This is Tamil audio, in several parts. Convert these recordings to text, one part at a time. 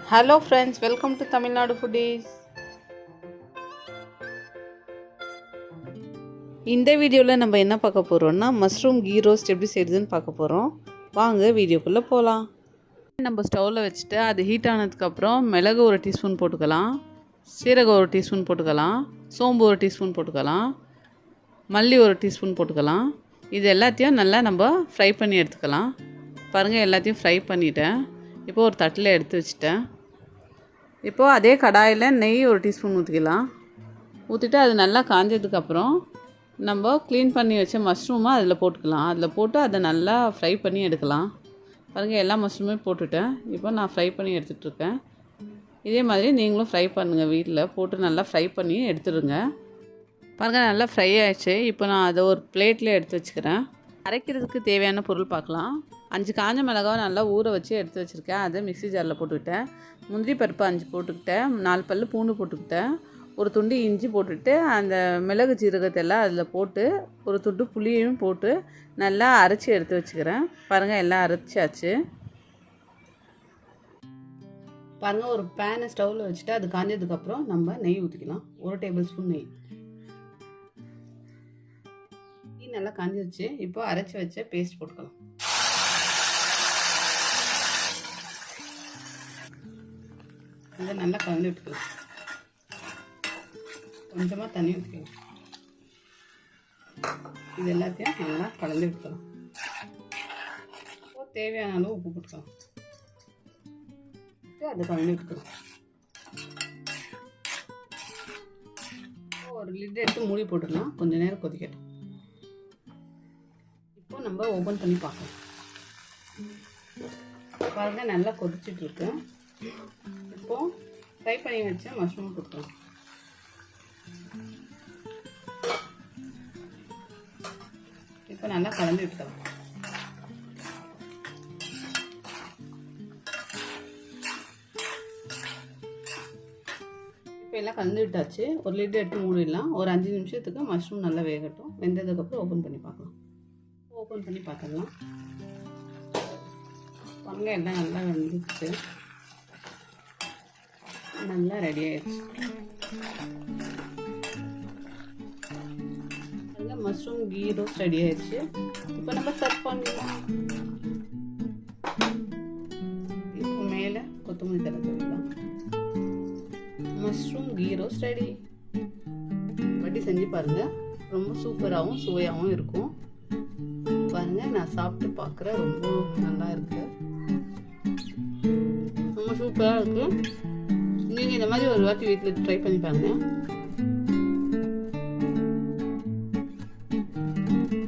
Hello friends, welcome to Tamil Nadu Foodies. இந்த வீடியோவில் நம்ம என்ன பார்க்க போகிறோம்னா மஷ்ரூம் கீ ரோஸ்ட் எப்படி செய்யுதுன்னு பார்க்க போகிறோம். வாங்க வீடியோக்குள்ளே போகலாம். நம்ம ஸ்டவ்வில் வச்சுட்டு அது ஹீட் ஆனதுக்கப்புறம் மிளகு ஒரு டீஸ்பூன் போட்டுக்கலாம், சீரகம் ஒரு டீஸ்பூன் போட்டுக்கலாம், சோம்பு ஒரு டீஸ்பூன் போட்டுக்கலாம், மல்லி ஒரு டீஸ்பூன் போட்டுக்கலாம். இது எல்லாத்தையும் நல்லா நம்ம ஃப்ரை பண்ணி எடுத்துக்கலாம். பாருங்கள், எல்லாத்தையும் ஃப்ரை பண்ணிவிட்டேன். இப்போது ஒரு தட்டில் எடுத்து வச்சுட்டேன். இப்போது அதே கடாயில் நெய் ஒரு டீஸ்பூன் ஊற்றிக்கலாம். ஊற்றிட்டு அது நல்லா காஞ்சதுக்கப்புறம் நம்ம க்ளீன் பண்ணி வச்ச மஷ்ரூமை அதில் போட்டுக்கலாம். அதில் போட்டு அதை நல்லா ஃப்ரை பண்ணி எடுக்கலாம். பாருங்கள், எல்லா மஷ்ரூமே போட்டுட்டேன். இப்போ நான் ஃப்ரை பண்ணி எடுத்துகிட்ருக்கேன். இதே மாதிரி நீங்களும் ஃப்ரை பண்ணுங்கள். வீட்டில் போட்டு நல்லா ஃப்ரை பண்ணி எடுத்துடுங்க. பாருங்கள், நல்லா ஃப்ரை ஆகிடுச்சு. இப்போ நான் அதை ஒரு பிளேட்டில் எடுத்து வச்சுக்கிறேன். அரைக்கிறதுக்கு தேவையான பொருள் பார்க்கலாம். 5 காஞ்ச மிளகாவை நல்லா ஊற வச்சு எடுத்து வச்சுருக்கேன். அதை மிக்ஸி ஜாரில் போட்டுக்கிட்டேன். முந்திரி பருப்பு 5 போட்டுக்கிட்டேன். 4 பல் பூண்டு போட்டுக்கிட்டேன். ஒரு துண்டு இஞ்சி போட்டுட்டு அந்த மிளகு ஜீரகத்தை எல்லாம் அதில் போட்டு ஒரு துண்டு புளியையும் போட்டு நல்லா அரைச்சி எடுத்து வச்சுக்கிறேன். பாருங்கள், எல்லாம் அரைச்சாச்சு. பாருங்கள், ஒரு பேனை ஸ்டவ்வில் வச்சுட்டு அது காஞ்சதுக்கப்புறம் நம்ம நெய் ஊற்றிக்கலாம். 1 டேபிள் ஸ்பூன் நெய் நல்லா காஞ்சிருச்சு. இப்போ அரைச்சி வச்ச பேஸ்ட் போட்டுக்கலாம். இதை நல்லா கலந்து விட்டுக்கலாம். கொஞ்சமாக தண்ணி ஊற்றிக்கலாம். இது எல்லாத்தையும் நல்லா கலந்து விட்டுக்கலாம். தேவையான அளவு உப்பு போட்டுக்கலாம். அதை கலந்து விட்டுக்கலாம். ஒரு லிட் எடுத்து மூடி போட்டுக்கலாம். கொஞ்சம் நேரம் கொதிக்கட்டும். இப்போ நம்ம ஓப்பன் பண்ணி பார்க்கலாம். பாருங்கள், நல்லா கொதிச்சிட்ருக்கு. இப்போது ஃப்ரை பண்ணி வச்ச மஷ்ரூம் போட்டுக்கலாம். இப்போ நல்லா கலந்து விட்டுக்கலாம். இப்போ எல்லாம் கலந்து விட்டாச்சு. ஒரு லிட் எடுத்து மூடிடலாம். ஒரு 5 நிமிஷத்துக்கு மஷ்ரூம் நல்லா வேகட்டும். வெந்ததுக்கப்புறம் ஓப்பன் பண்ணி பார்க்கலாம். ஓப்பன் பண்ணி பார்த்துடலாம். பாருங்க, எல்லாம் நல்லா வெந்துச்சு. நல்லா ரெடி ஆயிடுச்சு. மஷ்ரூம் கீ ரோஸ்ட் ரெடி ஆயிடுச்சு. இப்போ நம்ம சர்வ் பண்ணிடலாம். இப்போ மேலே கொத்தமல்லி தழை தூவிடலாம். Mushroom ghee roast ready. வட்டி செஞ்சு பாருங்க. ரொம்ப சூப்பராகவும் சுவையாகவும் இருக்கும். பாருங்க, நான் சாப்பிட்டு பார்க்குறேன். ரொம்ப நல்லா இருக்கு. ரொம்ப சூப்பராக இருக்கு. நீங்கள் இந்த மாதிரி ஒரு வாட்டி வீட்டில் ட்ரை பண்ணி பாருங்க.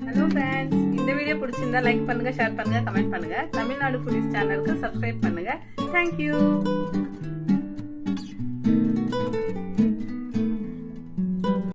ஹலோ ஃப்ரெண்ட்ஸ், இந்த வீடியோ பிடிச்சிருந்தா லைக் பண்ணுங்க, ஷேர் பண்ணுங்க, கமெண்ட் பண்ணுங்க. தமிழ்நாடு ஃபுடீஸ் சேனலுக்கு சப்ஸ்கிரைப் பண்ணுங்க. தேங்க்யூ.